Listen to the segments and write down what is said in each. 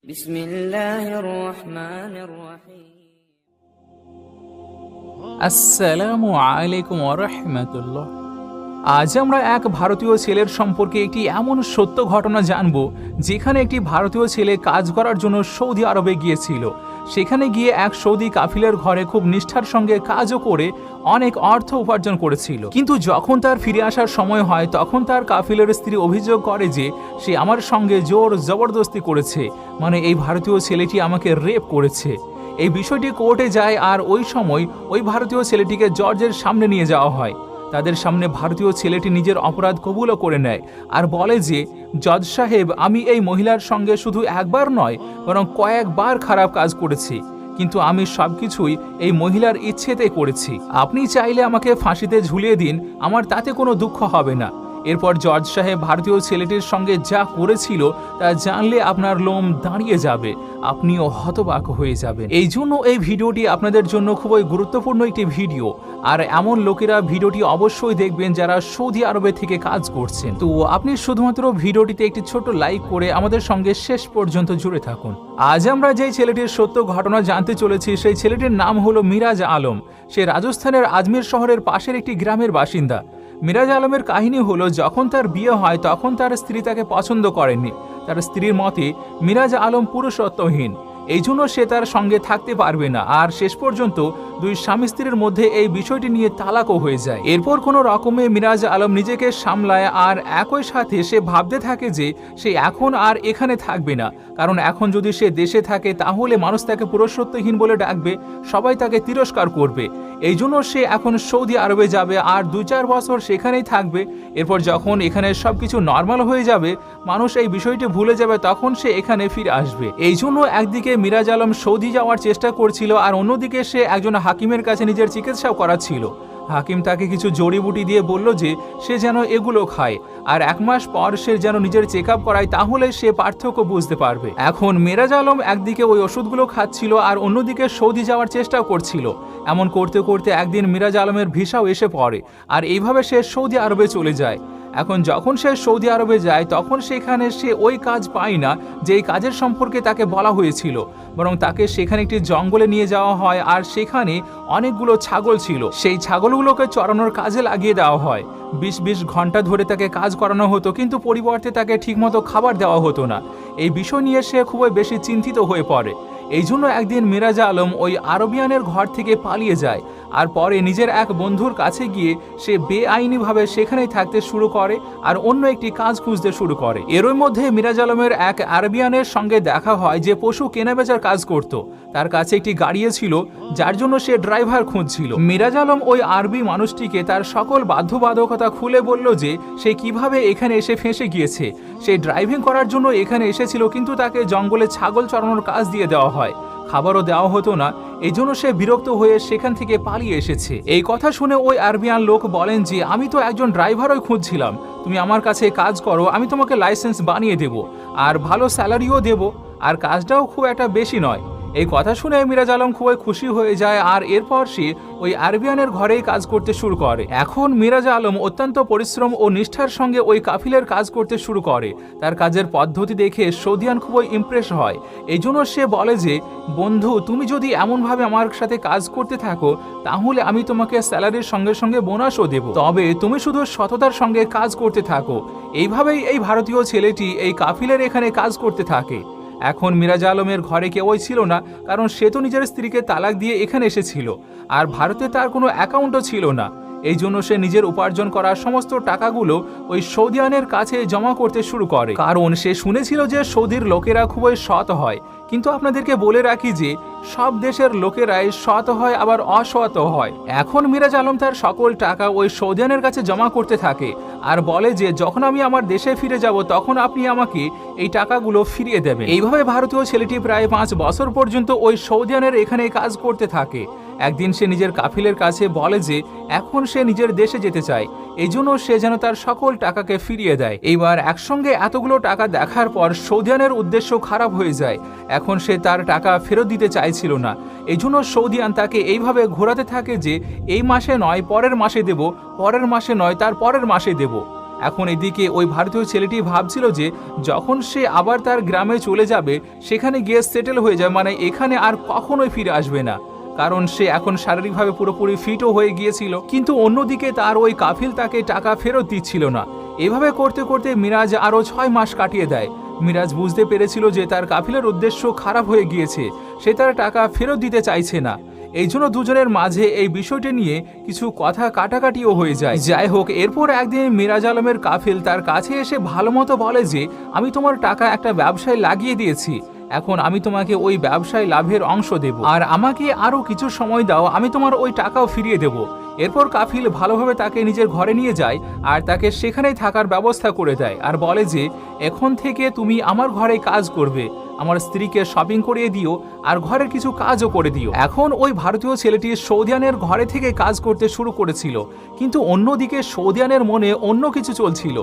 বিসমিল্লাহির রহমানির রহিম। আসসালামু আলাইকুম ওয়া রাহমাতুল্লাহ। আজ আমরা এক ভারতীয় ছেলের সম্পর্কে একটি এমন সত্য ঘটনা জানব, যেখানে একটি ভারতীয় ছেলে কাজ করার জন্য সৌদি আরবে গিয়েছিল। সেখানে গিয়ে এক সৌদি কাফিলের ঘরে খুব নিষ্ঠার সঙ্গে কাজও করে অনেক অর্থ উপার্জন করেছিল। কিন্তু যখন তার ফিরে আসার সময় হয়, তখন তার কাফিলের স্ত্রী অভিযোগ করে যে সে আমার সঙ্গে জোর জবরদস্তি করেছে, মানে এই ভারতীয় ছেলেটি আমাকে রেপ করেছে। এই বিষয়টি কোর্টে যায় আর ওই সময় ওই ভারতীয় ছেলেটিকে জর্জের সামনে নিয়ে যাওয়া হয়। তাদের সামনে ভারতীয় ছেলেটি নিজের অপরাধ কবুলও করে নেয় আর বলে যে, জজ সাহেব, আমি এই মহিলার সঙ্গে শুধু একবার নয় বরং কয়েকবার খারাপ কাজ করেছি, কিন্তু আমি সবকিছুই এই মহিলার ইচ্ছেতে করেছি। আপনি চাইলে আমাকে ফাঁসিতে ঝুলিয়ে দিন, আমার তাতে কোনো দুঃখ হবে না। এরপর জজ সাহেব ভারতীয় ছেলেটির সঙ্গে যা করেছিল তা জানলে আপনার লোম দাঁড়িয়ে যাবে, আপনিও হতবাক হয়ে যাবেন। এই জন্য এই ভিডিওটি আপনাদের জন্য খুবই গুরুত্বপূর্ণ একটি ভিডিও। আর এমন লোকেরা ভিডিওটি অবশ্যই দেখবেন যারা সৌদি আরবে থেকে কাজ করছেন। তো আপনি শুধুমাত্র ভিডিওটিতে একটি ছোট লাইক করে আমাদের সঙ্গে শেষ পর্যন্ত জুড়ে থাকুন। আজ আমরা যেই ছেলেটির সত্য ঘটনা জানতে চলেছি, সেই ছেলেটির নাম হলো মিরাজ আলম। সে রাজস্থানের আজমির শহরের পাশের একটি গ্রামের বাসিন্দা। মিরাজ আলমের কাহিনী হলো, যখন তার বিয়ে হয় তখন তার স্ত্রী তাকে পছন্দ করেননি। তার স্ত্রীর মতে মিরাজ আলম পুরুষত্বহীন, এই জন্য সে তার সঙ্গে থাকতে পারবে না। আর শেষ পর্যন্ত দুই স্বামী স্ত্রীর মধ্যে এই বিষয়টি নিয়ে তালাকও হয়ে যায়। এরপর কোনো রকমে মিরাজ আলম নিজেকে সামলায় আর একই সাথে সে ভাবতে থাকে যে সে এখন আর এখানে থাকবে না, কারণ এখন যদি সে দেশে থাকে তাহলে মানুষ তাকে পুরুষত্বহীন বলে ডাকবে, সবাই তাকে তিরস্কার করবে। এই জন্য সে এখন সৌদি আরবে যাবে আর 2-4 বছর সেখানেই থাকবে। এরপর যখন এখানে সবকিছু নর্মাল হয়ে যাবে, মানুষ এই বিষয়টি ভুলে যাবে, তখন সে এখানে ফিরে আসবে। এই জন্য একদিকে মিরাজ আলম সৌদি যাওয়ার চেষ্টা করছিল আর অন্যদিকে সে একজন হাকিমের কাছে নিজের চিকিৎসাও করাচ্ছিল। হাকিম তাকে কিছু জড়িবুটি দিয়ে বলল যে সে যেন এগুলো খায় আর 1 মাস পর সে যেন নিজের চেক আপ করায়, তাহলে সে পার্থক্য বুঝতে পারবে। এখন মিরাজ আলম একদিকে ওই ওষুধগুলো খাচ্ছিল আর অন্যদিকে সৌদি যাওয়ার চেষ্টাও করছিল। এমন করতে করতে একদিন মিরাজ আলমের ভিসাও এসে পড়ে আর এইভাবে সে সৌদি আরবে চলে যায়। এখন যখন সে সৌদি আরবে যায় তখন সেখানে সে ওই কাজ পায় না যেই কাজের সম্পর্কে তাকে বলা হয়েছিল, বরং তাকে সেখানে একটি জঙ্গলে নিয়ে যাওয়া হয় আর সেখানে অনেকগুলো ছাগল ছিল। সেই ছাগলগুলোকে চড়ানোর কাজে লাগিয়ে দেওয়া হয়। 20 ঘন্টা ধরে তাকে কাজ করানো হতো, কিন্তু পরিবর্তে তাকে ঠিকমতো খাবার দেওয়া হতো না। এই বিষয় নিয়ে সে খুবই বেশি চিন্তিত হয়ে পড়ে। এই জন্য একদিন মিরাজ আলম ওই আরবিয়ানের ঘর থেকে পালিয়ে যায় আর পরে নিজের এক বন্ধুর কাছে গিয়ে সে বেআইনিভাবে সেখানেই থাকতে শুরু করে আর অন্য একটি কাজ খুঁজতে শুরু করে। এরই মধ্যে মিরাজ আলমের এক আরবিয়ানের সঙ্গে দেখা হয় যে পশু কেনাবেচার কাজ করত। তার কাছে একটি গাড়িও ছিল, যার জন্য সে ড্রাইভার খুঁজছিল। মিরাজ আলম ওই আরবি মানুষটিকে তার সকল বাধ্যবাধকতা খুলে বলল যে সে কিভাবে এখানে এসে ফেঁসে গিয়েছে। সে ড্রাইভিং করার জন্য এখানে এসেছিল, কিন্তু তাকে জঙ্গলে ছাগল চড়ানোর কাজ দিয়ে দেওয়া হয়, খাবারও দেওয়া হতো না। এই জন্য সে বিরক্ত হয়ে সেখান থেকে পালিয়ে এসেছে। এই কথা শুনে ওই আরবিয়ান লোক বলেন যে আমি তো একজন ড্রাইভারই খুঁজছিলাম, তুমি আমার কাছে কাজ করো, আমি তোমাকে লাইসেন্স বানিয়ে দেব আর ভালো স্যালারিও দেব, আর কাজটাও খুব একটা বেশি নয়। এই কথা শুনে মিরাজ আলম খুবই খুশি হয়ে যায় আর এরপর সে ওই আরবিয়ানের ঘরেই কাজ করতে শুরু করে। এখন মিরাজ আলম অত্যন্ত পরিশ্রম ও নিষ্ঠার সঙ্গে ওই কাফিলের কাজ করতে শুরু করে। তার কাজের পদ্ধতি দেখে সৌদিয়ান খুবই ইমপ্রেস হয়। এই জন্য সে বলে যে, বন্ধু, তুমি যদি এমনভাবে আমার সাথে কাজ করতে থাকো তাহলে আমি তোমাকে স্যালারির সঙ্গে সঙ্গে বোনাসও দেব, তবে তুমি শুধু সততার সঙ্গে কাজ করতে থাকো। এইভাবেই এই ভারতীয় ছেলেটি এই কাফিলের এখানে কাজ করতে থাকে। এখন মিরাজ আলমের ঘরে কেউই ছিল না, কারণ সে তো নিজের স্ত্রীকে তালাক দিয়ে এখানে এসেছিল আর ভারতে তার কোনো অ্যাকাউন্টও ছিল না। এই জন্য সে নিজের উপার্জন করা সমস্ত টাকাগুলো ওই সৌদিয়ানের কাছে জমা করতে শুরু করে, কারণ সে শুনেছিল যে সৌদির লোকেরা খুবই সৎ হয়। কিন্তু আপনাদেরকে বলে রাখি যে সব দেশের লোকেরাই সৎ হয় আবার অসৎ হয়। এখন মিরাজ আলম তার সকল টাকা ওই সৌদিয়ানের কাছে জমা করতে থাকে আর বলে যে যখন আমি আমার দেশে ফিরে যাব তখন আপনি আমাকে এই টাকাগুলো ফিরিয়ে দেবেন। এইভাবে ভারতীয় ছেলেটি প্রায় 5 বছর পর্যন্ত ওই সৌদিয়ানের এখানে কাজ করতে থাকে। একদিন সে নিজের কাফিলের কাছে বলে যে এখন সে নিজের দেশে যেতে চায়, এই জন্য সে যেন তার সকল টাকাকে ফিরিয়ে দেয়। এইবার একসঙ্গে এতগুলো টাকা দেখার পর সৌদিয়ানের উদ্দেশ্য খারাপ হয়ে যায়। এখন সে তার টাকা ফেরত দিতে চাইছিল না। এই জন্য সৌদিয়ান তাকে এইভাবে ঘোরাতে থাকে যে এই মাসে নয় পরের মাসে দেব, পরের মাসে নয় তার পরের মাসে দেব। এখন এদিকে ওই ভারতীয় ছেলেটি ভাবছিল যে যখন সে আবার তার গ্রামে চলে যাবে, সেখানে গিয়ে সেটেল হয়ে যাবে, মানে এখানে আর কখনোই ফিরে আসবে না, কারণ সে এখন শারীরিকভাবে পুরোপুরি ফিটও হয়ে গিয়েছিল। কিন্তু অন্যদিকে তার ওই কাফিল তাকে টাকা ফেরত দিচ্ছিল না। এভাবে করতে করতে মিরাজ আরও 6 মাস কাটিয়ে দেয়। মিরাজ বুঝতে পেরেছিল যে তার কাফিলের উদ্দেশ্য খারাপ হয়ে গিয়েছে, সে তার টাকা ফেরত দিতে চাইছে না। এই জন্য দুজনের মাঝে এই বিষয়টি নিয়ে কিছু কথা কাটাকাটিও হয়ে যায়। যাই হোক, এরপর একদিন মিরাজ আলমের কাফিল তার কাছে এসে ভালো মতো বলে যে আমি তোমার টাকা একটা ব্যবসায় লাগিয়ে দিয়েছি, এখন আমি তোমাকে ওই ব্যবসায় লাভের অংশ দেব, আর আমাকে আরও কিছু সময় দাও, আমি তোমার ওই টাকাও ফিরিয়ে দেব। এরপর কাফিল ভালোভাবে তাকে নিজের ঘরে নিয়ে যায় আর তাকে সেখানেই থাকার ব্যবস্থা করে দেয়, আর বলে যে এখন থেকে তুমি আমার ঘরে কাজ করবে, আমার স্ত্রীকে শপিং করিয়ে দিও আর ঘরের কিছু কাজও করে দিও। এখন ওই ভারতীয় ছেলেটি সৌদিয়ানের ঘরে থেকে কাজ করতে শুরু করেছিল, কিন্তু অন্যদিকে সৌদিয়ানের মনে অন্য কিছু চলছিল।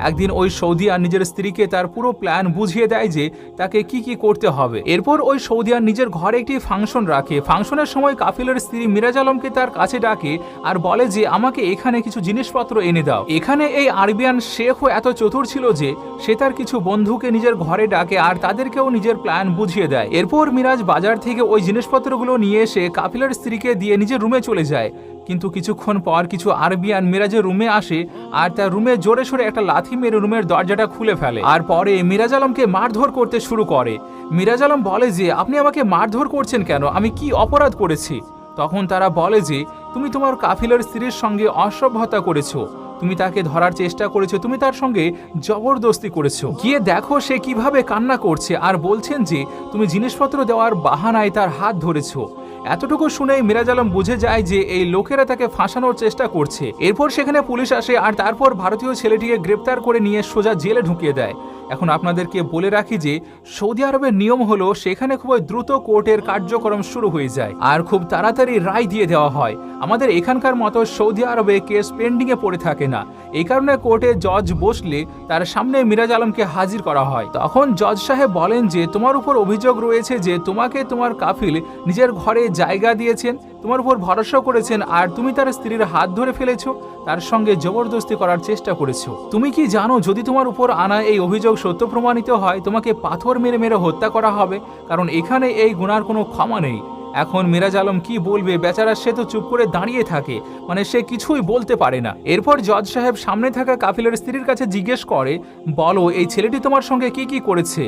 একদিন ওই সৌদিয়ান নিজের স্ত্রীকে তার পুরো প্ল্যান বুঝিয়ে দেয় যে তাকে কি কি করতে হবে। এরপর ওই সৌদিয়ান নিজের ঘরে একটি ফাংশন রাখে। ফাংশনের সময় কাফিলের স্ত্রী মিরাজ আলমকে তার কাছে ডাকে আর বলে যে আমাকে এখানে কিছু জিনিসপত্র এনে দাও। এখানে এই আরবিয়ান শেখও এত চতুর ছিল যে সে তার কিছু বন্ধুকে নিজের ঘরে ডাকে আর তাদেরকেও নিজের প্ল্যান বুঝিয়ে দেয়। এরপর মিরাজ বাজার থেকে ওই জিনিসপত্রগুলো নিয়ে এসে কাফিলের স্ত্রীকে দিয়ে নিজের রুমে চলে যায়। কিন্তু কিছুক্ষণ পর কিছু আরবিয়ান মিরাজের রুমে আসে আর তার রুমে জোরে সোরে একটা লাথি মেরে রুমের দরজাটা খুলে ফেলে, আর পরে মিরাজ আলমকে মারধর করতে শুরু করে। মিরাজ আলম বলে যে আপনি আমাকে মারধর করছেন কেন, আমি কি অপরাধ করেছি? তখন তারা বলে যে তুমি তোমার কাফিলের স্ত্রীর সঙ্গে অসভ্যতা করেছো, তুমি তাকে ধরার চেষ্টা করেছো, তুমি তার সঙ্গে জবরদস্তি করেছো, গিয়ে দেখো সে কিভাবে কান্না করছে, আর বলছেন যে তুমি জিনিসপত্র দেওয়ার বাহানায় তার হাত ধরেছো। এতটুকু শুনেই মিরাজ আলম বুঝে যায় যে এই লোকেরা তাকে ফাঁসানোর চেষ্টা করছে। এরপর সেখানে পুলিশ আসে আর তারপর ভারতীয় ছেলেটিকে গ্রেপ্তার করে নিয়ে সোজা জেলে ঢুকিয়ে দেয়। এখন আপনাদেরকে বলে রাখি যে সৌদি আরবের নিয়ম হলো সেখানে খুব দ্রুত কোর্টের কার্যক্রম শুরু হয়ে যায় আর খুব তাড়াতাড়ি রায় দিয়ে দেওয়া হয়। আমাদের এখানকার মতো সৌদি আরবে কেস পেন্ডিংয়ে পড়ে থাকে না। এই কারণে কোর্টে জজ বসলে তার সামনে মিরাজ আলমকে হাজির করা হয়। তখন জজ সাহেব বলেন যে তোমার উপর অভিযোগ রয়েছে যে তোমাকে তোমার কাফিল নিজের ঘরে জায়গা দিয়েছেন, তোমার উপর ভরসা করেছেন আর তুমি তার স্ত্রীর হাত ধরে ফেলেছো, তার সঙ্গে জবরদস্তি করার চেষ্টা করেছো। তুমি কি জানো যদি তোমার উপর আনা এই অভিযোগ সত্য প্রমাণিত হয় তোমাকে পাথর মেরে মেরে হত্যা করা হবে, কারণ এখানে এই গুনার কোনো ক্ষমা নেই। এখন মিরাজ আলম কি বলবে, বেচারা সে তো চুপ করে দাঁড়িয়ে থাকে, মানে সে কিছুই বলতে পারে না। এরপর জজ সাহেব সামনে থাকা কাফিলের স্ত্রীর কাছে জিজ্ঞেস করে বলো এই ছেলেটি তোমার সঙ্গে কি কি করেছে।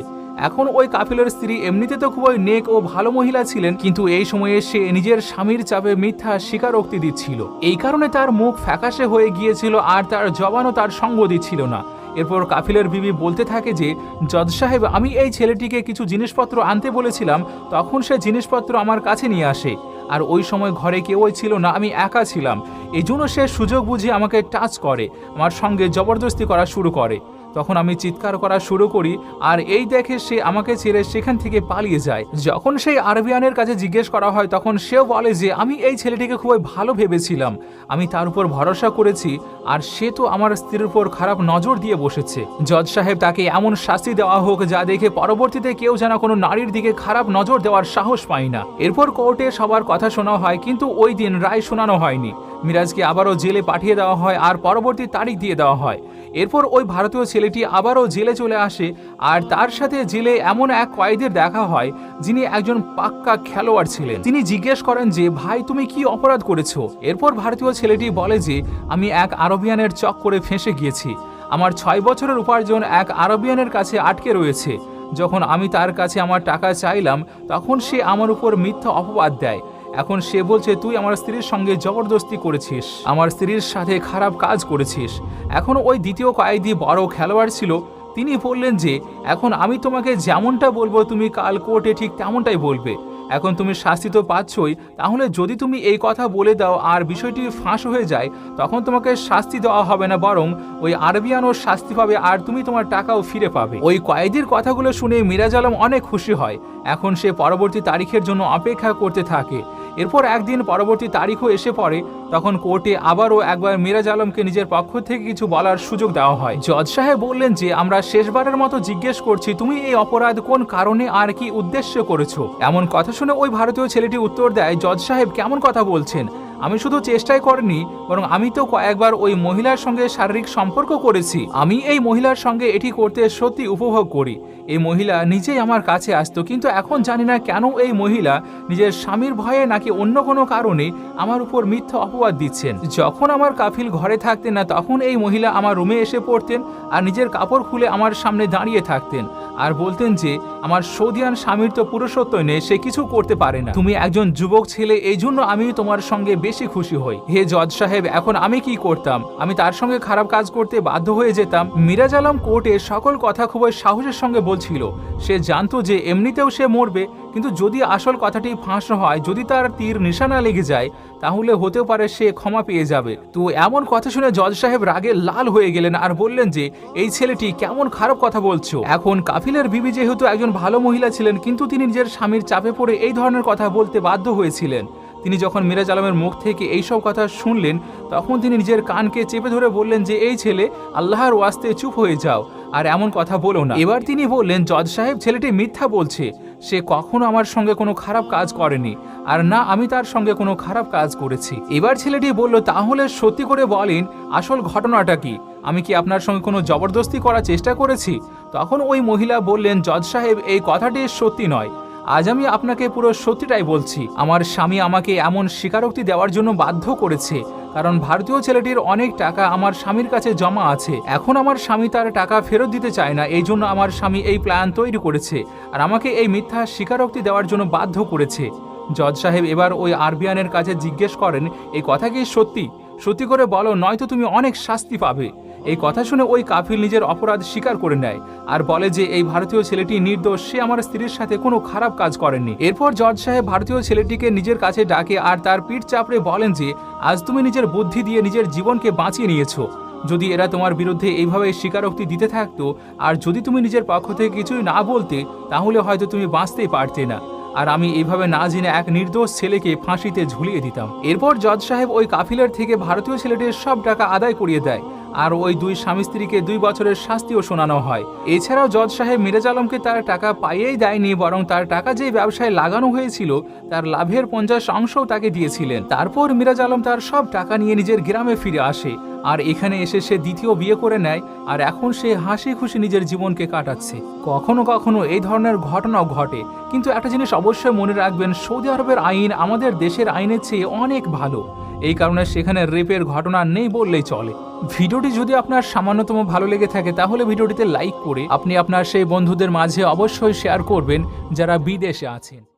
এখন ওই কাফিলের স্ত্রী এমনিতে তো খুবই নেক ও ভালো মহিলা ছিলেন, কিন্তু এই সময়ে সে নিজের স্বামীর চাপে মিথ্যা স্বীকারোক্তি দিচ্ছিল। এই কারণে তার মুখ ফ্যাকাশে হয়ে গিয়েছিল আর তার জবানও তার সঙ্গ দিচ্ছিল না। এরপর কাফিলের বিবি বলতে থাকে যে জজ সাহেব আমি এই ছেলেটিকে কিছু জিনিসপত্র আনতে বলেছিলাম, তখন সে জিনিসপত্র আমার কাছে নিয়ে আসে, আর ওই সময় ঘরে কেউই ছিল না, আমি একা ছিলাম। এই জন্য সে সুযোগ বুঝে আমাকে টাচ করে, আমার সঙ্গে জবরদস্তি করা শুরু করে। তখন আমি চিৎকার করা শুরু করি আর এই দেখে সে আমাকে ছেড়ে সেখান থেকে পালিয়ে যায়। যখন সেই আরবিয়ানের কাছে জিজ্ঞেস করা হয় তখন সেও বলে যে আমি এই ছেলেটিকে খুবই ভালো ভেবেছিলাম, আমি তার উপর ভরসা করেছি আর সে তো আমার স্ত্রীর উপর খারাপ নজর দিয়ে বসেছে। জজ সাহেব তাকে এমন শাস্তি দেওয়া হোক যা দেখে পরবর্তীতে কেউ যেন কোনো নারীর দিকে খারাপ নজর দেওয়ার সাহস পায় না। এরপর কোর্টে সবার কথা শোনা হয়, কিন্তু ওই দিন রায় শোনানো হয়নি। মিরাজকে আবারও জেলে পাঠিয়ে দেওয়া হয় আর পরবর্তী তারিখ দিয়ে দেওয়া হয়। এরপর ওই ভারতীয় ছেলেটি আবারও জেলে চলে আসে আর তার সাথে জেলে এমন এক কয়েদির দেখা হয় যিনি একজন পাক্কা খেলোয়াড় ছিলেন। তিনি জিজ্ঞেস করেন যে ভাই তুমি কি অপরাধ করেছো। এরপর ভারতীয় ছেলেটি বলে যে আমি এক আরবিয়ানের চক্করে ফেঁসে গিয়েছি, আমার 6 বছরের উপার্জন এক আরবিয়ানের কাছে আটকে রয়েছে। যখন আমি তার কাছে আমার টাকা চাইলাম তখন সে আমার উপর মিথ্যা অপবাদ দেয়। এখন সে বলছে তুই আমার স্ত্রীর সঙ্গে জবরদস্তি করেছিস, আমার স্ত্রীর সাথে খারাপ কাজ করেছিস। এখন ওই দ্বিতীয় কয়েদি বড় খেলোয়াড় ছিল, তিনি বললেন যে এখন আমি তোমাকে যেমনটা বলবো তুমি কাল কোর্টে ঠিক তেমনটাই বলবে। এখন তুমি শাস্তি তো পাচ্ছই, তাহলে যদি তুমি এই কথা বলে দাও আর বিষয়টি ফাঁস হয়ে যায় তখন তোমাকে শাস্তি দেওয়া হবে না, বরং ওই আরবিয়ানও শাস্তি পাবে আর তুমি তোমার টাকাও ফিরে পাবে। ওই কয়েদির কথাগুলো শুনে মিরাজ আলম অনেক খুশি হয়। এখন সে পরবর্তী তারিখের জন্য অপেক্ষা করতে থাকে। এরপর একদিন পরবর্তী তারিখও এসে পড়ে, তখন কোর্টে আবারও একবার মিরাজ আলমকে নিজের পক্ষ থেকে কিছু বলার সুযোগ দেওয়া হয়। জজ সাহেব বললেন যে আমরা শেষবারের মতো জিজ্ঞেস করছি তুমি এই অপরাধ কোন কারণে আর কি উদ্দেশ্য করেছো। এমন কথা শুনে ওই ভারতীয় ছেলেটি উত্তর দেয় জজ সাহেব কেমন কথা বলছেন, আমি শুধু চেষ্টাই করিনি, বরং আমি তো কয়েকবার ওই মহিলার সঙ্গে শারীরিক সম্পর্ক করেছি। আমি এই মহিলার সঙ্গে এটি করতে সত্যি উপভোগ করি। এই মহিলা নিজেই আমার কাছে আসতো, কিন্তু এখন জানি না কেন এই মহিলা নিজের স্বামীর ভয়ে নাকি অন্য কোনো কারণে আমার উপর মিথ্যা অপবাদ দিচ্ছেন। যখন আমার কাফিল ঘরে থাকতেন না, তখন এই মহিলা আমার রুমে এসে পড়তেন আর নিজের কাপড় খুলে আমার সামনে দাঁড়িয়ে থাকতেন আর বলতেন যে আমার সৌদিয়ান স্বামীর তো পুরুষত্ব নেই, সে কিছু করতে পারে না, তুমি একজন যুবক ছেলে, এই জন্য আমি তোমার সঙ্গে বেশি খুশি হই। হে জজ সাহেব, এখন আমি কি করতাম? আমি তার সঙ্গে খারাপ কাজ করতে বাধ্য হয়ে যেতাম। মিরাজ আলম কোর্টে সকল কথা খুবই সাহসের সঙ্গে বলছিল। সে জানতো যে এমনিতেও সে মরবে, কিন্তু যদি আসল কথাটি ফাঁস হয়, যদি তার তীর নিশানা লেগে যায়, তাহলে হতেও পারে সে ক্ষমা পেয়ে যাবে। তো এমন কথা শুনে জজ সাহেব রাগে লাল হয়ে গেলেন আর বললেন যে এই ছেলেটি কেমন খারাপ কথা বলছো। এখন কাফিলের বিবি যেহেতু একজন ভালো মহিলা ছিলেন, কিন্তু তিনি নিজের স্বামীর চাপে পড়ে এই ধরনের কথা বলতে বাধ্য হয়েছিলেন। তিনি যখন মিরাজ আলমের মুখ থেকে এইসব কথা শুনলেন, তখন তিনি নিজের কানকে চেপে ধরে বললেন যে এই ছেলে, আল্লাহর ওয়াস্তে চুপ হয়ে যাও আর এমন কথা বলো না। এবার তিনি বললেন, জজ সাহেব, ছেলেটি মিথ্যা বলছে, সে কখনো আমার সঙ্গে কোনো খারাপ কাজ করেনি, আর না আমি তার সঙ্গে কোনো খারাপ কাজ করেছি। এবার ছেলেটি বলল, তাহলে সত্যি করে বলেন আসল ঘটনাটা কি? আমি কি আপনার সঙ্গে কোনো জবরদস্তি করার চেষ্টা করেছি? তখন ওই মহিলা বললেন, জজ সাহেব, এই কথাটি সত্যি নয়। আজ আমি আপনাকে পুরো সত্যিটাই বলছি। আমার স্বামী আমাকে এমন স্বীকারোক্তি দেওয়ার জন্য বাধ্য করেছে, কারণ ভারতীয় ছেলেটির অনেক টাকা আমার স্বামীর কাছে জমা আছে। এখন আমার স্বামী তার টাকা ফেরত দিতে চায় না, এই জন্য আমার স্বামী এই প্ল্যান তৈরি করেছে আর আমাকে এই মিথ্যা স্বীকারোক্তি দেওয়ার জন্য বাধ্য করেছে। জজ সাহেব এবার ওই আরবিয়ানের কাছে জিজ্ঞেস করেন, এই কথা কি সত্যি? সত্যি করে বলো, নয়তো তুমি অনেক শাস্তি পাবে। এই কথা শুনে ওই কাফিল নিজের অপরাধ স্বীকার করে নেয় আর বলে যে এই ভারতীয় ছেলেটি নির্দোষ, সে আমার স্ত্রীর সাথে কোনো খারাপ কাজ করেনি। এরপর জজ সাহেব ভারতীয় ছেলেটিকে নিজের কাছে ডাকে আর তার পিঠ চাপড়ে বলেন যে আজ তুমি নিজের বুদ্ধি দিয়ে নিজের জীবনকে বাঁচিয়ে নিয়েছো। যদি এরা তোমার বিরুদ্ধে এইভাবে স্বীকারোক্তি দিতে থাকতো আর যদি তুমি নিজের পক্ষ থেকে কিছুই না বলতে, তাহলে হয়তো তুমি বাঁচতেই পারতে না, আর আমি এইভাবে না জেনে এক নির্দোষ ছেলেকে ফাঁসিতে ঝুলিয়ে দিতাম। এরপর জজ সাহেব ওই কাফিলের থেকে ভারতীয় ছেলেটির সব টাকা আদায় করিয়ে দেয় আর ওই দুই স্বামী স্ত্রীকে 2 বছরের শাস্তিও শোনানো হয়। এছাড়াও জজ সাহেব মিরাজ আলমকে তার টাকা পাইয়েই দেয়নি, বরং তার টাকা যে ব্যবসায় লাগানো হয়েছিল তার লাভের 50% তাকে দিয়েছিলেন। তারপর মিরাজ আলম তার সব টাকা নিয়ে নিজের গ্রামে ফিরে আসে আর এখানে এসে সে দ্বিতীয় বিয়ে করে নেয় আর এখন সে হাসি খুশি নিজের জীবনকে কাটাচ্ছে। কখনো কখনো এই ধরনের ঘটনাও ঘটে, কিন্তু একটা জিনিস অবশ্যই মনে রাখবেন, সৌদি আরবের আইন আমাদের দেশের আইনের চেয়ে অনেক ভালো। এই কারণে সেখানে রেপের ঘটনা নেই বললেই চলে। ভিডিওটি যদি আপনার সামান্যতম ভালো লেগে থাকে, তাহলে ভিডিওটিতে লাইক করে আপনি আপনার সেই বন্ধুদের মাঝে অবশ্যই শেয়ার করবেন যারা বিদেশে আছেন।